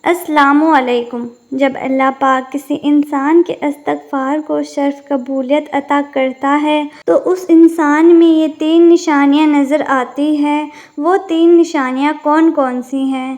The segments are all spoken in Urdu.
السلام علیکم۔ جب اللہ پاک کسی انسان کے استغفار کو شرف قبولیت عطا کرتا ہے تو اس انسان میں یہ 3 نشانیاں نظر آتی ہیں۔ وہ 3 نشانیاں کون کون سی ہیں؟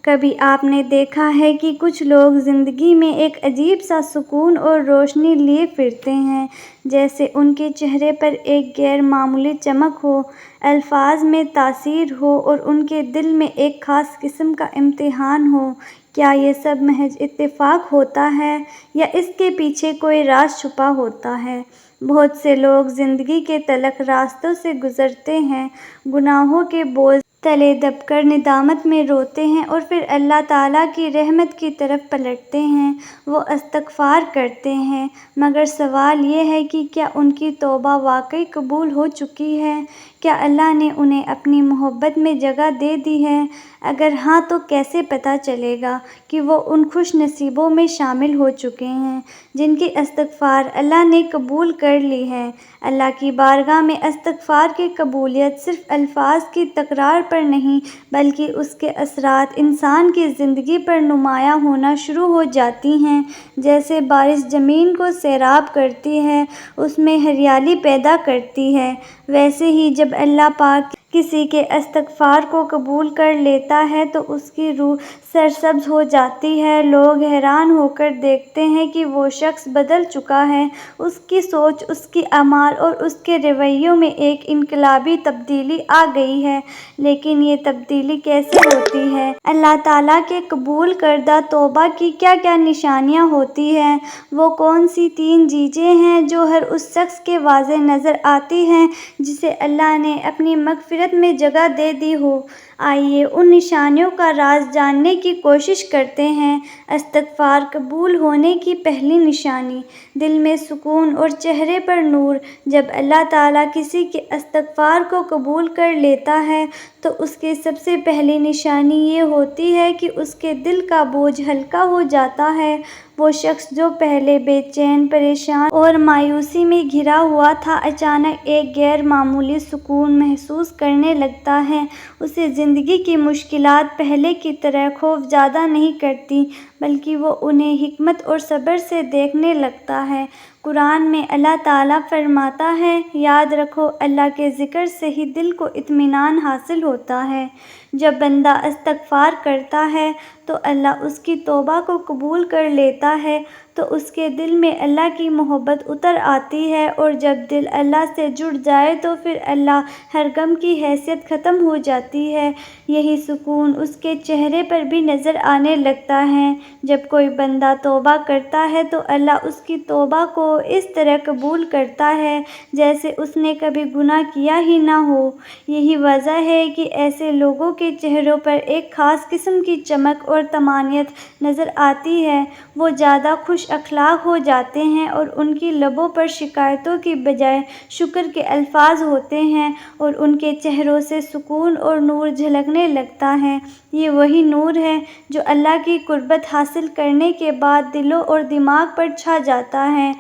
کبھی آپ نے دیکھا ہے کہ کچھ لوگ زندگی میں ایک عجیب سا سکون اور روشنی لیے پھرتے ہیں، جیسے ان کے چہرے پر ایک غیر معمولی چمک ہو، الفاظ میں تاثیر ہو اور ان کے دل میں ایک خاص قسم کا اطمینان ہو۔ کیا یہ سب محض اتفاق ہوتا ہے یا اس کے پیچھے کوئی راز چھپا ہوتا ہے؟ بہت سے لوگ زندگی کے تلخ راستوں سے گزرتے ہیں، گناہوں کے بوجھ تلے دب کر ندامت میں روتے ہیں اور پھر اللہ تعالیٰ کی رحمت کی طرف پلٹتے ہیں، وہ استغفار کرتے ہیں، مگر سوال یہ ہے کہ کیا ان کی توبہ واقعی قبول ہو چکی ہے؟ کیا اللہ نے انہیں اپنی محبت میں جگہ دے دی ہے؟ اگر ہاں تو کیسے پتہ چلے گا کہ وہ ان خوش نصیبوں میں شامل ہو چکے ہیں جن کی استغفار اللہ نے قبول کر لی ہے؟ اللہ کی بارگاہ میں استغفار کی قبولیت صرف الفاظ کی تکرار پر نہیں بلکہ اس کے اثرات انسان کی زندگی پر نمایاں ہونا شروع ہو جاتی ہیں۔ جیسے بارش زمین کو سیراب کرتی ہے، اس میں ہریالی پیدا کرتی ہے، ویسے ہی جب اللہ پاک کسی کے استغفار کو قبول کر لیتا ہے تو اس کی روح سرسبز ہو جاتی ہے۔ لوگ حیران ہو کر دیکھتے ہیں کہ وہ شخص بدل چکا ہے، اس کی سوچ، اس کے اعمال اور اس کے رویوں میں ایک انقلابی تبدیلی آ گئی ہے۔ لیکن یہ تبدیلی کیسے ہوتی ہے؟ اللہ تعالیٰ کے قبول کردہ توبہ کی کیا کیا نشانیاں ہوتی ہیں؟ وہ کون سی 3 چیزیں ہیں جو ہر اس شخص کے واضح نظر آتی ہیں جسے اللہ نے اپنی مغفرت میں جگہ دے دی ہو؟ آئیے ان نشانیوں کا راز جاننے کی کوشش کرتے ہیں۔ استغفار قبول ہونے کی پہلی نشانی، دل میں سکون اور چہرے پر نور۔ جب اللہ تعالیٰ کسی کے استغفار کو قبول کر لیتا ہے تو اس کی سب سے پہلی نشانی یہ ہوتی ہے کہ اس کے دل کا بوجھ ہلکا ہو جاتا ہے۔ وہ شخص جو پہلے بے چین، پریشان اور مایوسی میں گھرا ہوا تھا، اچانک ایک غیر معمولی سکون محسوس کرنے لگتا ہے۔ اسے زندگی کی مشکلات پہلے کی طرح خوفزدہ نہیں کرتی بلکہ وہ انہیں حکمت اور صبر سے دیکھنے لگتا ہے۔ قرآن میں اللہ تعالیٰ فرماتا ہے، یاد رکھو اللہ کے ذکر سے ہی دل کو اطمینان حاصل ہوتا ہے۔ جب بندہ استغفار کرتا ہے تو اللہ اس کی توبہ کو قبول کر لیتا ہے تو اس کے دل میں اللہ کی محبت اتر آتی ہے، اور جب دل اللہ سے جڑ جائے تو پھر اللہ ہر غم کی حیثیت ختم ہو جاتی ہے۔ یہی سکون اس کے چہرے پر بھی نظر آنے لگتا ہے۔ جب کوئی بندہ توبہ کرتا ہے تو اللہ اس کی توبہ کو اس طرح قبول کرتا ہے جیسے اس نے کبھی گناہ کیا ہی نہ ہو۔ یہی وجہ ہے کہ ایسے لوگوں کے چہروں پر ایک خاص قسم کی چمک اور طمانینت نظر آتی ہے۔ وہ زیادہ خوش اخلاق ہو جاتے ہیں اور ان کی لبوں پر شکایتوں کی بجائے شکر کے الفاظ ہوتے ہیں، اور ان کے چہروں سے سکون اور نور جھلکنے لگتا ہے۔ یہ وہی نور ہے جو اللہ کی قربت حاصل کرنے کے بعد دلوں اور دماغ پر چھا جاتا ہے۔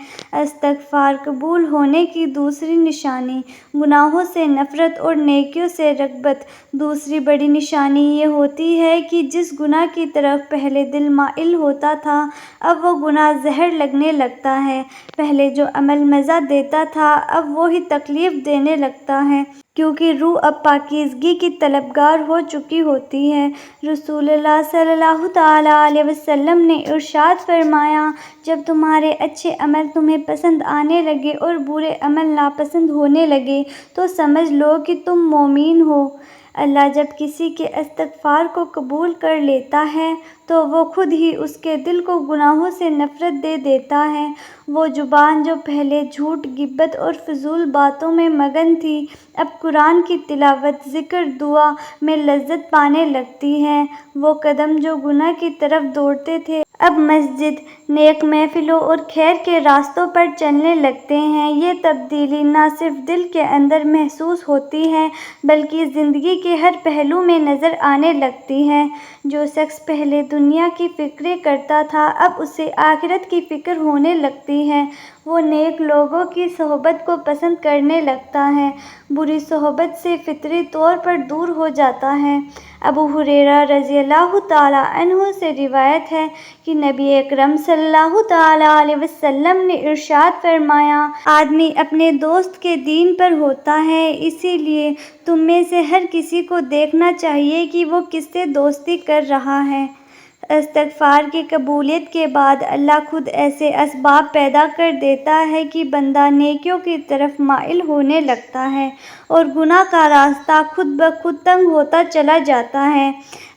استغفار قبول ہونے کی دوسری نشانی، گناہوں سے نفرت اور نیکیوں سے رغبت۔ دوسری بڑی نشانی یہ ہوتی ہے کہ جس گناہ کی طرف پہلے دل مائل ہوتا تھا، اب وہ گناہ زہر لگنے لگتا ہے۔ پہلے جو عمل مزہ دیتا تھا، اب وہی تکلیف دینے لگتا ہے، کیونکہ روح اب پاکیزگی کی طلبگار ہو چکی ہوتی ہے۔ رسول اللہ صلی اللہ تعالیٰ علیہ وسلم نے ارشاد فرمایا، جب تمہارے اچھے عمل تمہیں پسند آنے لگے اور برے عمل ناپسند ہونے لگے تو سمجھ لو کہ تم مومن ہو۔ اللہ جب کسی کے استغفار کو قبول کر لیتا ہے تو وہ خود ہی اس کے دل کو گناہوں سے نفرت دے دیتا ہے۔ وہ زبان جو پہلے جھوٹ، غیبت اور فضول باتوں میں مگن تھی، اب قرآن کی تلاوت، ذکر، دعا میں لذت پانے لگتی ہے۔ وہ قدم جو گناہ کی طرف دوڑتے تھے، اب مسجد، نیک محفلوں اور خیر کے راستوں پر چلنے لگتے ہیں۔ یہ تبدیلی نہ صرف دل کے اندر محسوس ہوتی ہے بلکہ زندگی کے ہر پہلو میں نظر آنے لگتی ہے۔ جو شخص پہلے دنیا کی فکریں کرتا تھا، اب اسے آخرت کی فکر ہونے لگتی ہے۔ وہ نیک لوگوں کی صحبت کو پسند کرنے لگتا ہے، بری صحبت سے فطری طور پر دور ہو جاتا ہے۔ ابو ہریرہ رضی اللہ تعالیٰ عنہ سے روایت ہے کہ نبی اکرم صلی اللہ تعالیٰ علیہ وسلم نے ارشاد فرمایا، آدمی اپنے دوست کے دین پر ہوتا ہے، اسی لیے تم میں سے ہر کسی کو دیکھنا چاہیے کہ وہ کس سے دوستی کر رہا ہے۔ استغفار کی قبولیت کے بعد اللہ خود ایسے اسباب پیدا کر دیتا ہے کہ بندہ نیکیوں کی طرف مائل ہونے لگتا ہے اور گناہ کا راستہ خود بخود تنگ ہوتا چلا جاتا ہے۔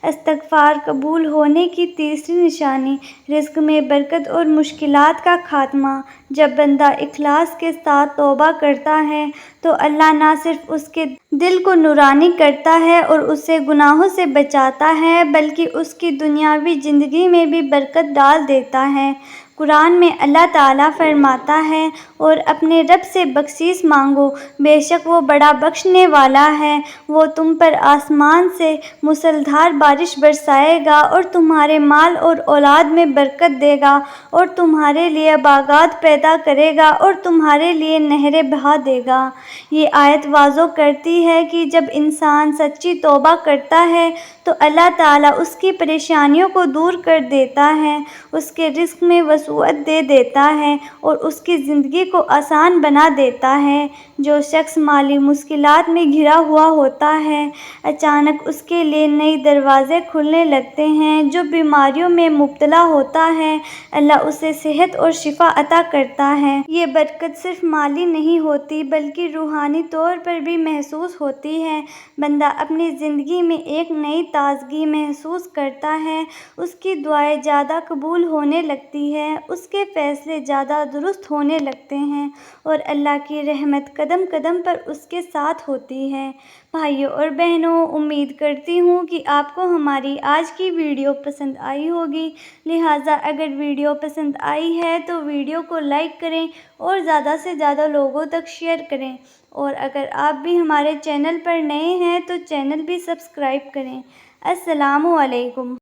استغفار قبول ہونے کی تیسری نشانی رزق میں برکت اور مشکلات کا خاتمہ۔ جب بندہ اخلاص کے ساتھ توبہ کرتا ہے تو اللہ نہ صرف اس کے دل کو نورانی کرتا ہے اور اسے گناہوں سے بچاتا ہے بلکہ اس کی دنیاوی زندگی میں بھی برکت ڈال دیتا ہے۔ قرآن میں اللہ تعالیٰ فرماتا ہے، اور اپنے رب سے بخشش مانگو، بے شک وہ بڑا بخشنے والا ہے۔ وہ تم پر آسمان سے موسلادھار بارش برسائے گا اور تمہارے مال اور اولاد میں برکت دے گا اور تمہارے لیے باغات پیدا کرے گا اور تمہارے لیے نہریں بہا دے گا۔ یہ آیت واضح کرتی ہے کہ جب انسان سچی توبہ کرتا ہے تو اللہ تعالیٰ اس کی پریشانیوں کو دور کر دیتا ہے، اس کے رزق میں وسعت دے دیتا ہے اور اس کی زندگی کو آسان بنا دیتا ہے۔ جو شخص مالی مشکلات میں گھرا ہوا ہوتا ہے، اچانک اس کے لیے نئے دروازے کھلنے لگتے ہیں۔ جو بیماریوں میں مبتلا ہوتا ہے، اللہ اسے صحت اور شفا عطا کرتا ہے۔ یہ برکت صرف مالی نہیں ہوتی بلکہ روحانی طور پر بھی محسوس ہوتی ہے۔ بندہ اپنی زندگی میں ایک نئی تازگی محسوس کرتا ہے، اس کی دعائیں زیادہ قبول ہونے لگتی ہیں، اس کے فیصلے زیادہ درست ہونے لگتے ہیں اور اللہ کی رحمت قدم قدم پر اس کے ساتھ ہوتی ہے۔ بھائیوں اور بہنوں، امید کرتی ہوں کہ آپ کو ہماری آج کی ویڈیو پسند آئی ہوگی، لہٰذا اگر ویڈیو پسند آئی ہے تو ویڈیو کو لائک کریں اور زیادہ سے زیادہ لوگوں تک شیئر کریں، اور اگر آپ بھی ہمارے چینل پر نئے ہیں تو چینل بھی سبسکرائب کریں۔ السلام علیکم۔